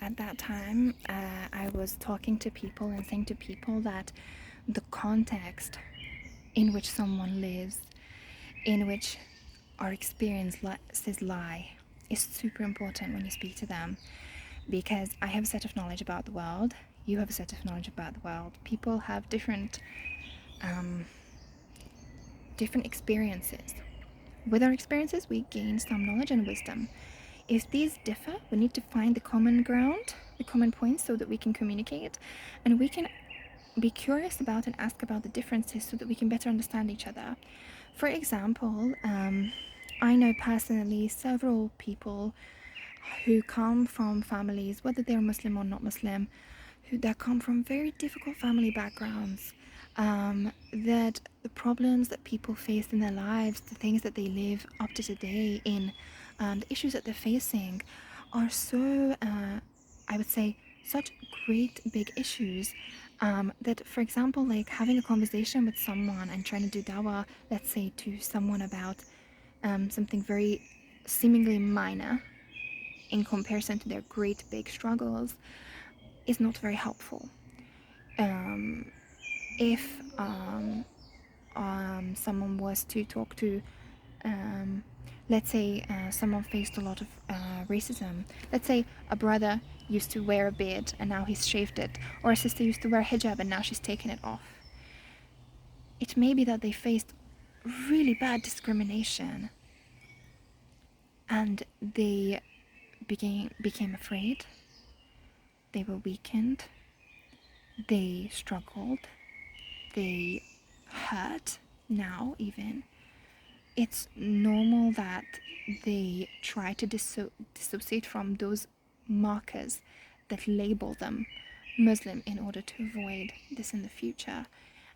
at that time, I was talking to people and saying to people that the context in which someone lives, in which our experiences lie, is super important when you speak to them, because I have a set of knowledge about the world, you have a set of knowledge about the world. People have different experiences. With our experiences, we gain some knowledge and wisdom. If these differ, we need to find the common ground, the common points, so that we can communicate and we can be curious about and ask about the differences so that we can better understand each other. For example, I know personally several people who come from families, whether they're Muslim or not Muslim, that come from very difficult family backgrounds, that the problems that people face in their lives, the things that they live up to today in, the issues that they're facing are so, I would say, such great big issues, that, for example, like having a conversation with someone and trying to do dawah, let's say, to someone about something very seemingly minor in comparison to their great big struggles, is not very helpful. If someone was to talk to, let's say, someone faced a lot of racism. Let's say a brother used to wear a beard and now he's shaved it, or a sister used to wear hijab and now she's taken it off. It may be that they faced really bad discrimination and they became afraid, they were weakened, they struggled, they hurt now even. It's normal that they try to dissociate from those markers that label them Muslim in order to avoid this in the future.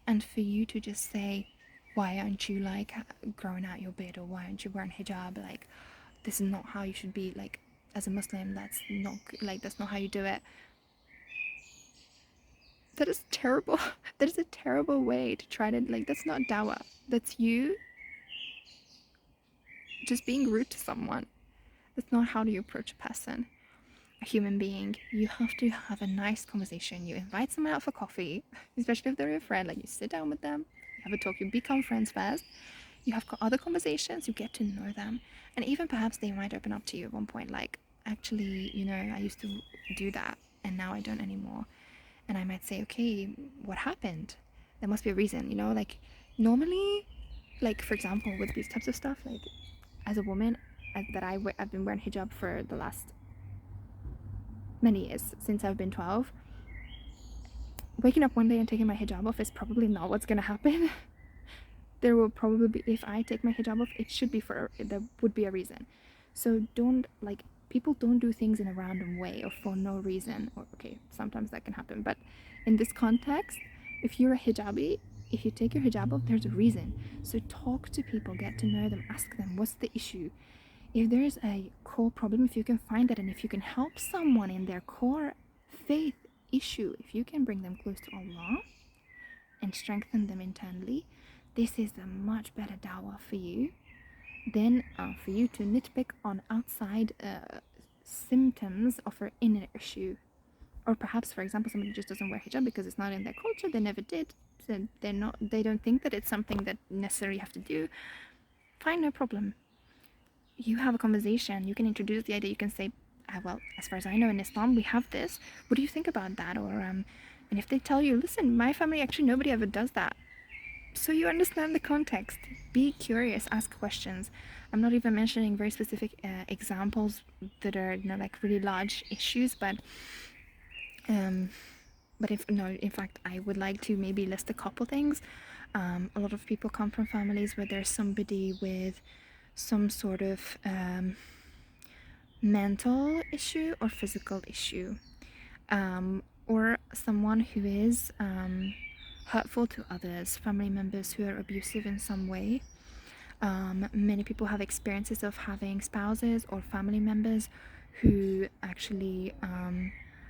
And for you to just say, why aren't you like growing out your beard, or why aren't you wearing hijab, like this is not how you should be, like as a Muslim, that's not how you do it. That is terrible. That is a terrible way to try to, like, that's not dawah. That's you just being rude to someone. That's not how you approach a person, a human being. You have to have a nice conversation. You invite someone out for coffee, especially if they're your friend. Like, you sit down with them, you have a talk, you become friends first. You have other conversations, you get to know them, and even perhaps they might open up to you at one point, like, actually, I used to do that and now I don't anymore. And I might say, okay, what happened? There must be a reason, like normally, like for example, with these types of stuff, like as a woman, I've been wearing hijab for the last many years, since I've been 12. Waking up one day and taking my hijab off is probably not what's gonna happen. There will probably be, if I take my hijab off, it should be there would be a reason. So people don't do things in a random way or for no reason. Or, okay, sometimes that can happen, but in this context, if you're a hijabi, if you take your hijab off, there's a reason. So talk to people, get to know them, ask them what's the issue. If there's a core problem, if you can find that, and if you can help someone in their core faith issue, if you can bring them close to Allah and strengthen them internally, this is a much better dawah for you than for you to nitpick on outside symptoms of her inner issue. Or perhaps, for example, somebody just doesn't wear hijab because it's not in their culture, they never did, so they don't think that it's something that necessarily you have to do. Fine, no problem. You have a conversation, you can introduce the idea, you can say, well, as far as I know, in Islam we have this, what do you think about that? Or and if they tell you, listen, my family, actually nobody ever does that, so you understand the context. Be curious, ask questions. I'm not even mentioning very specific examples that are like really large issues, but in fact I would like to maybe list a couple things. A lot of people come from families where there's somebody with some sort of mental issue or physical issue, or someone who is hurtful to others, family members who are abusive in some way. Many people have experiences of having spouses or family members who actually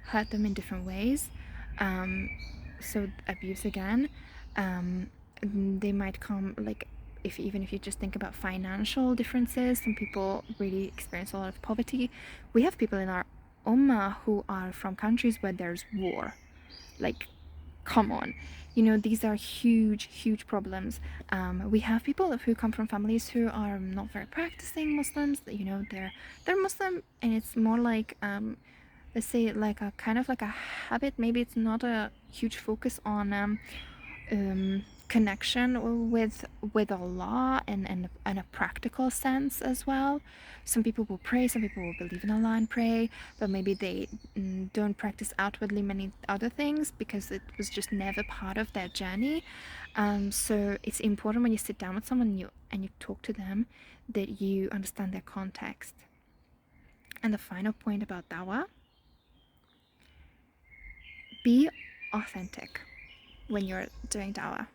hurt them in different ways. So abuse again. They might come, like, even if you just think about financial differences, some people really experience a lot of poverty. We have people in our ummah who are from countries where there's war. Like, come on. These are huge problems. We have people who come from families who are not very practicing Muslims. They're Muslim, and it's more like, let's say, like a kind of like a habit. Maybe it's not a huge focus on connection with Allah, and a practical sense as well. Some people will pray, some people will believe in Allah and pray, but maybe they don't practice outwardly many other things because it was just never part of their journey. So it's important when you sit down with someone and you talk to them, that you understand their context. And the final point about dawah: be authentic when you're doing dawah.